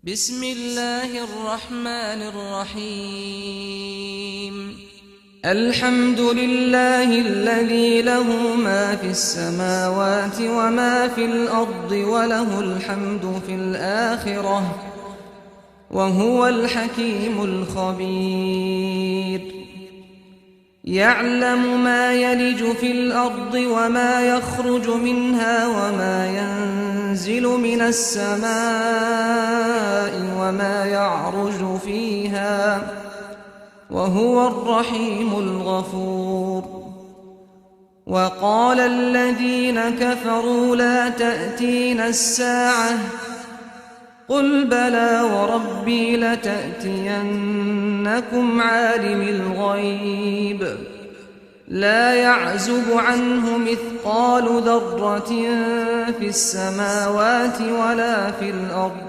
بسم الله الرحمن الرحيم. الحمد لله الذي له ما في السماوات وما في الأرض وله الحمد في الآخرة وهو الحكيم الخبير. يعلم ما يلج في الأرض وما يخرج منها وما ينزل من السماء وما يعرج فيها وهو الرحيم الغفور. وقال الذين كفروا لا تأتينا الساعة قل بلى وربي لتأتينكم عالم الغيب لا يعزب عنه مثقال ذرة في السماوات ولا في الأرض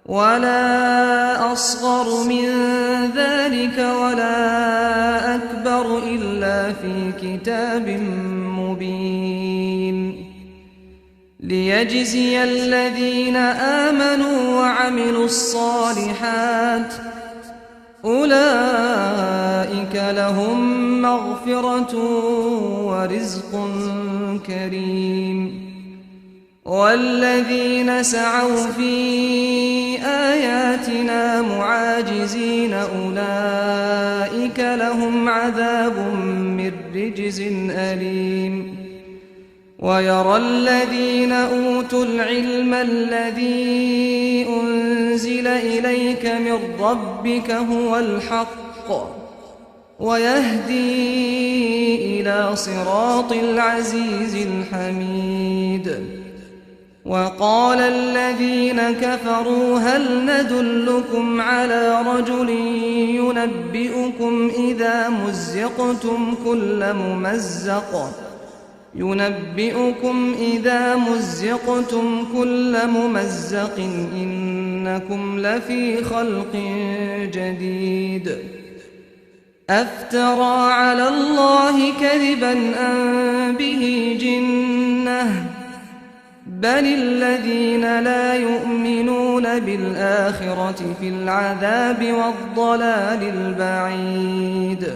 ولا أصغر من ذلك ولا أكبر إلا في كتاب مبين. ليجزي الذين آمنوا وعملوا الصالحات أولئك لهم مغفرة ورزق كريم. والذين سعوا في آياتنا معاجزين أولئك لهم عذاب من رجز أليم. ويرى الذين أوتوا العلم الذي أنزل إليك من ربك هو الحق ويهدي إلى صراط العزيز الحميد. وقال الذين كفروا هل ندلكم على رجل ينبئكم إذا مزقتم كل ممزق إنكم لفي خلق جديد. أفترى على الله كذبا أم به جنة بل الذين لا يؤمنون بالآخرة في العذاب والضلال البعيد.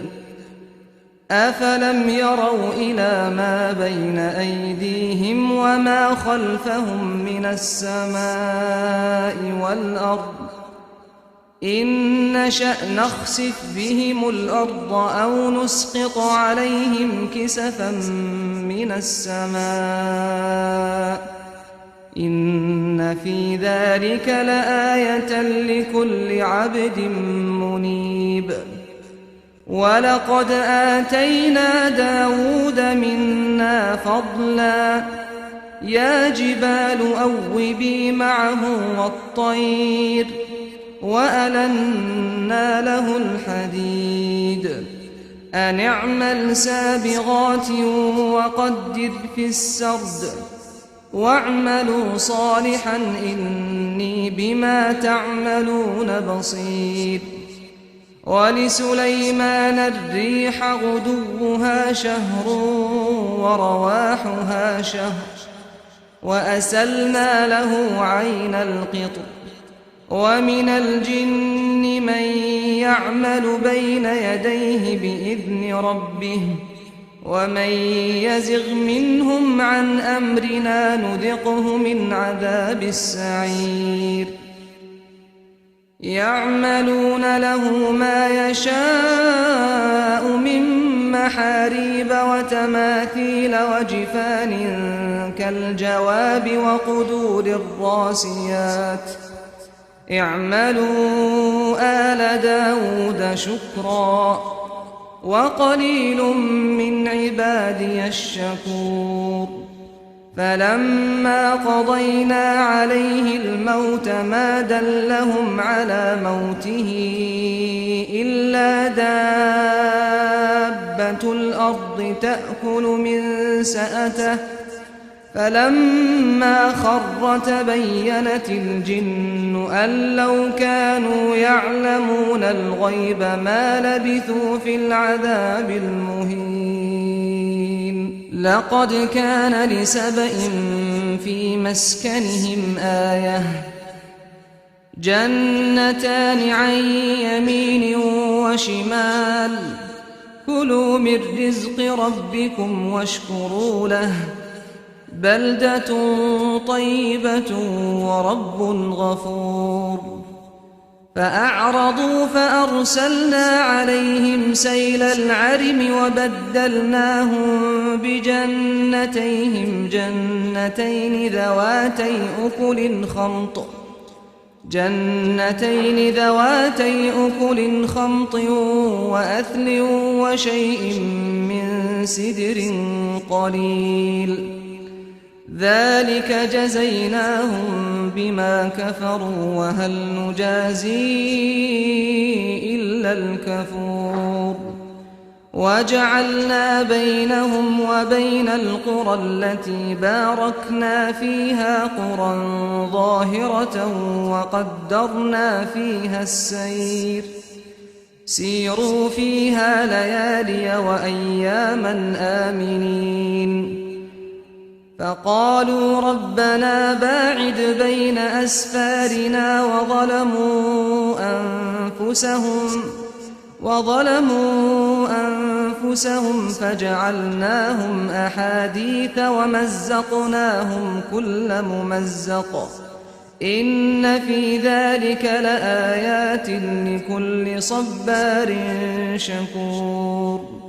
أفلم يروا إلى ما بين أيديهم وما خلفهم من السماء والأرض إن نشأ نخسف بهم الأرض أو نسقط عليهم كسفا من السماء إن في ذلك لآية لكل عبد منيب. ولقد آتينا داود منا فضلا يا جبال أوبي معه والطير وألنا له الحديد أن اعمل سابغات وقدر في السرد واعملوا صالحا إني بما تعملون بصير. ولسليمان الريح غدوها شهر ورواحها شهر وأسلنا له عين القطر. ومن الجن من يعمل بين يديه بإذن ربه ومن يزغ منهم عن أمرنا نذقه من عذاب السعير. يعملون له ما يشاء من محاريب وتماثيل وجفان كالجواب وقدور الراسيات اعملوا آل داود شكرا وقليل من عبادي الشكور. فلما قضينا عليه الموت ما دلهم على موته إلا دابة الأرض تأكل من سأته فلما خر تبينت الجن أن لو كانوا يعلمون الغيب ما لبثوا في العذاب المهين. لقد كان لسبإ في مسكنهم آية جنتان عن يمين وشمال كلوا من رزق ربكم واشكروا له بلدة طيبة ورب غفور فأعرضوا فأرسلنا عليهم سيل العرم وبدلناهم بجنتين ذواتي أكل خمط وأثل وشيء من سدر قليل ذلك جزيناهم بما كفروا وهل نجازي إلا الكفور وجعلنا بينهم وبين القرى التي باركنا فيها قرى ظاهرة وقدرنا فيها السير سيروا فيها ليالي وأياما آمنين فقالوا ربنا باعد بين أسفارنا وظلموا أنفسهم فجعلناهم أحاديث ومزقناهم كل ممزق إن في ذلك لآيات لكل صبار شكور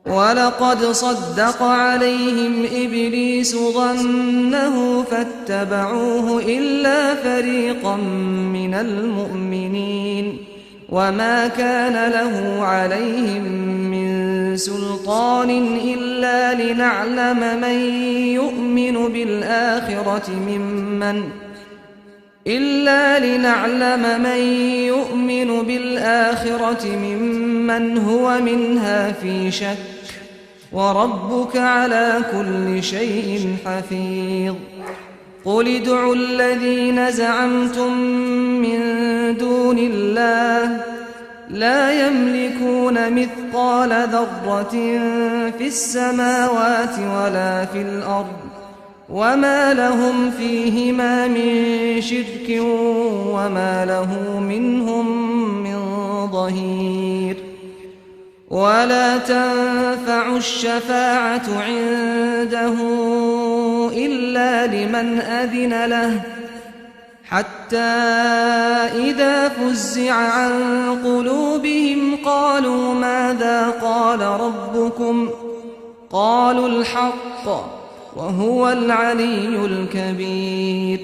ولقد صدق عليهم إبليس ظنه فاتبعوه إلا فريقا من المؤمنين وما كان له عليهم من سلطان إلا لنعلم من يؤمن بالآخرة ممن هو منها في شك وربك على كل شيء حفيظ قل ادعوا الذين زعمتم من دون الله لا يملكون مثقال ذرة في السماوات ولا في الأرض وما لهم فيهما من شرك وما له منهم من ظهير ولا تنفع الشفاعة عنده إلا لمن أذن له حتى إذا فزع عن قلوبهم قالوا ماذا قال ربكم قالوا الحق وهو العلي الكبير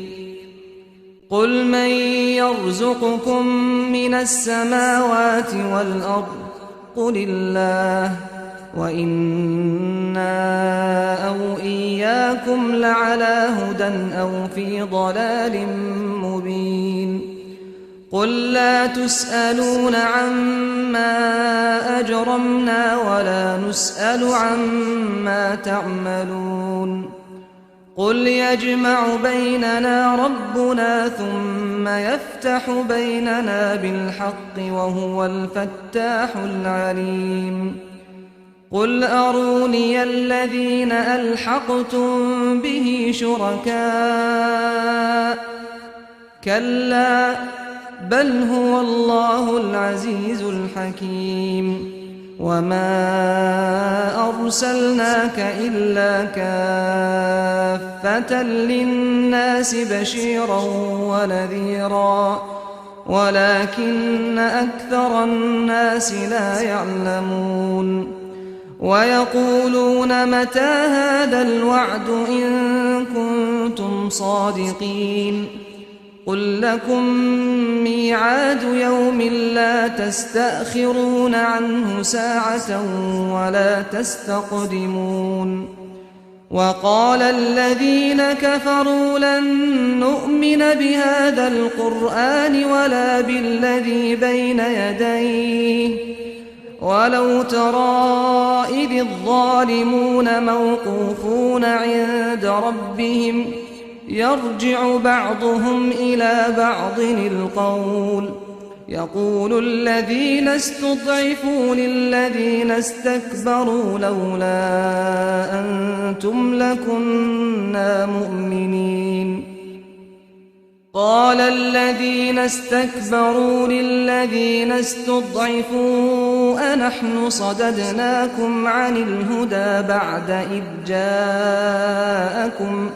قل من يرزقكم من السماوات والأرض قل الله وإنا أو إياكم لعلى هدى أو في ضلال مبين قل لا تسألون عما أجرمنا ولا نسأل عما تعملون قل يجمع بيننا ربنا ثم يفتح بيننا بالحق وهو الفتاح العليم قل أروني الذين ألحقتم به شركاء كلا بل هو الله العزيز الحكيم وما أرسلناك إلا كافة للناس بشيرا ونذيرا ولكن أكثر الناس لا يعلمون ويقولون متى هذا الوعد إن كنتم صادقين قل لكم ميعاد يوم لا تستأخرون عنه ساعة ولا تستقدمون وقال الذين كفروا لن نؤمن بهذا القرآن ولا بالذي بين يديه ولو ترى إذ الظالمون موقوفون عند ربهم يرجع بعضهم إلى بعض القول يقول الذين استضعفوا للذين استكبروا لولا أنتم لكنا مؤمنين قال الذين استكبروا للذين استضعفوا أنحن صددناكم عن الهدى بعد إذ جاءكم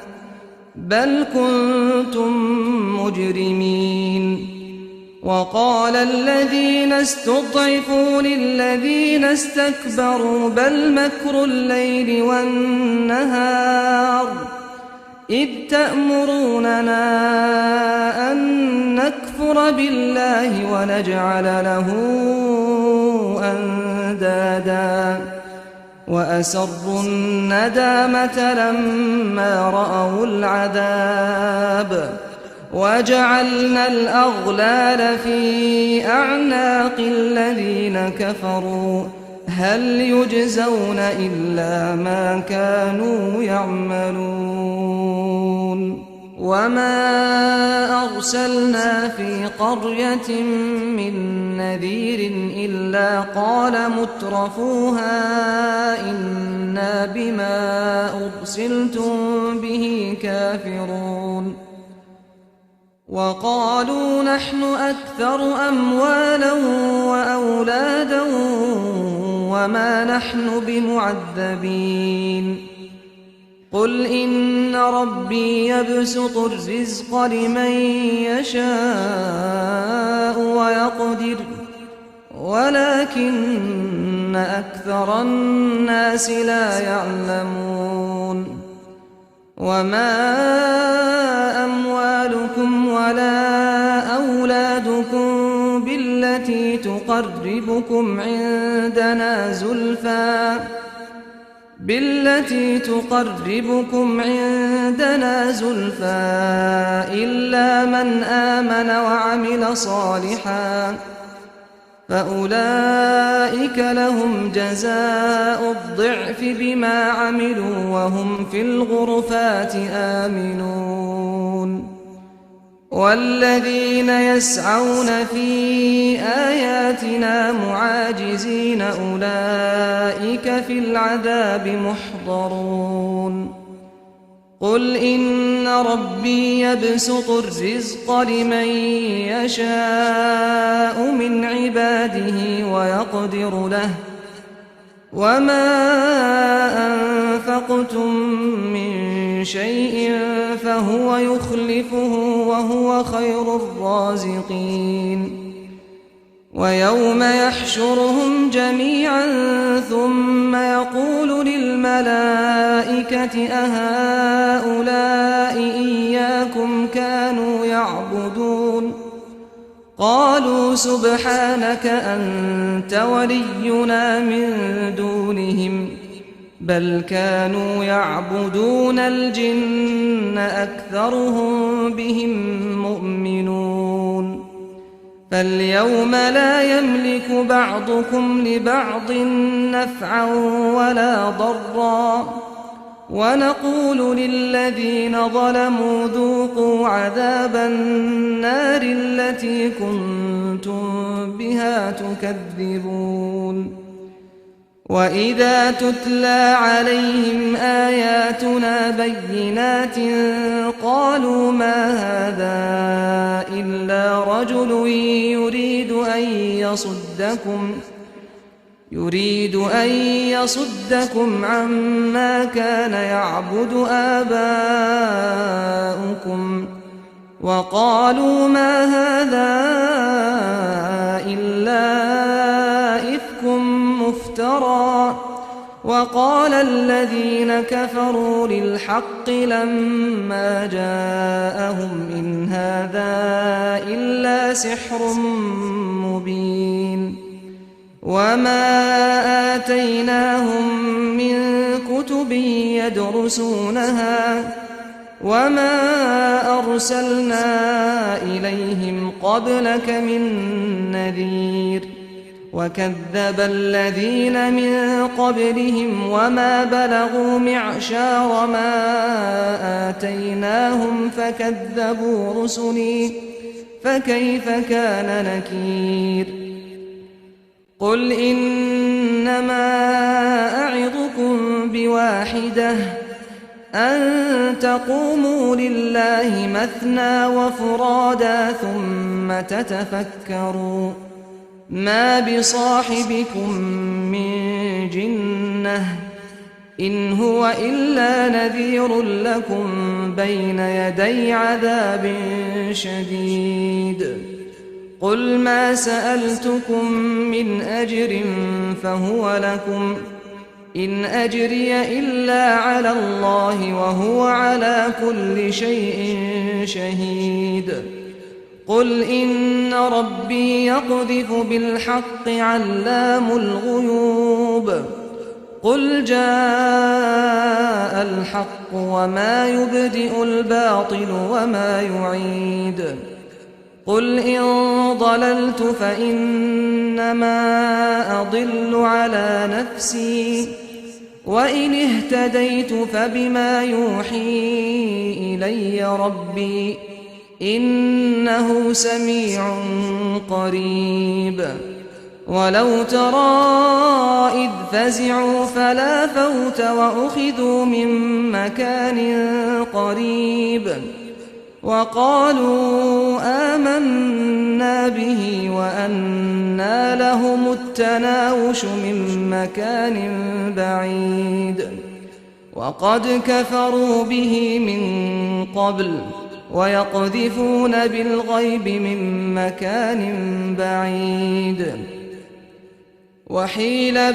بل كنتم مجرمين وقال الذين استضعفوا للذين استكبروا بل مكر الليل والنهار إذ تأمروننا أن نكفر بالله ونجعل له أندادا وأسروا الندامة لما رأوا العذاب وجعلنا الأغلال في أعناق الذين كفروا هل يجزون إلا ما كانوا يعملون وما أرسلنا في قرية من نذير إلا قال مترفوها إنا بما أرسلتم به كافرون وقالوا نحن أكثر أموالا وأولادا وما نحن بمعذبين قل إن ربي يبسط الرزق لمن يشاء ويقدر ولكن أكثر الناس لا يعلمون وما أموالكم ولا أولادكم بالتي تقربكم عندنا زلفى إلا من آمن وعمل صالحا فأولئك لهم جزاء الضعف بما عملوا وهم في الغرفات آمنون والذين يسعون في آياتنا معاجزين أولئك في العذاب محضرون قل إن ربي يبسط الرزق لمن يشاء من عباده ويقدر له وما أنفقتم من شيء فهو يخلفه وهو خير الرازقين ويوم يحشرهم جميعا ثم يقول للملائكة أهؤلاء إياكم كانوا يعبدون قالوا سبحانك أنت ولينا من دونهم بل كانوا يعبدون الجن أكثرهم بهم مؤمنون فاليوم لا يملك بعضكم لبعض نفعا ولا ضرا ونقول للذين ظلموا ذوقوا عذاب النار التي كنتم بها تكذبون وإذا تتلى عليهم آياتنا بينات قالوا ما هذا إلا رجل يريد أن يصدكم عما كان يعبد آباؤكم وقالوا ما هذا إلا إفك مفترى وقال الذين كفروا للحق لما جاءهم إن هذا إلا سحر مبين وما آتيناهم من كتب يدرسونها وما أرسلنا إليهم قبلك من نذير وكذب الذين من قبلهم وما بلغوا معشار ما آتيناهم فكذبوا رسلي فكيف كان نكير قل إنما أعظكم بواحدة أن تقوموا لله مثنى وفرادا ثم تتفكروا ما بصاحبكم من جنة إن هو إلا نذير لكم بين يدي عذاب شديد قل ما سألتكم من أجر فهو لكم إن أجري إلا على الله وهو على كل شيء شهيد قل إن ربي يقذف بالحق علام الغيوب قل جاء الحق وما يبدئ الباطل وما يعيد قل إن ضللت فإنما أضل على نفسي وإن اهتديت فبما يوحي إلي ربي إنه سميع قريب ولو ترى إذ فزعوا فلا فوت وأخذوا من مكان قريب وقالوا آمنا به وأنى لهم التناوش من مكان بعيد وقد كفروا به من قبل ويقذفون بالغيب من مكان بعيد وحيل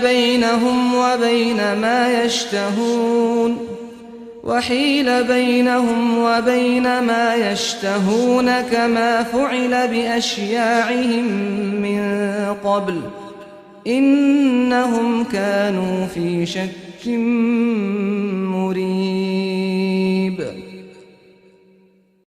بينهم وبين ما يشتهون كما فعل بأشياعهم من قبل إنهم كانوا في شك مريب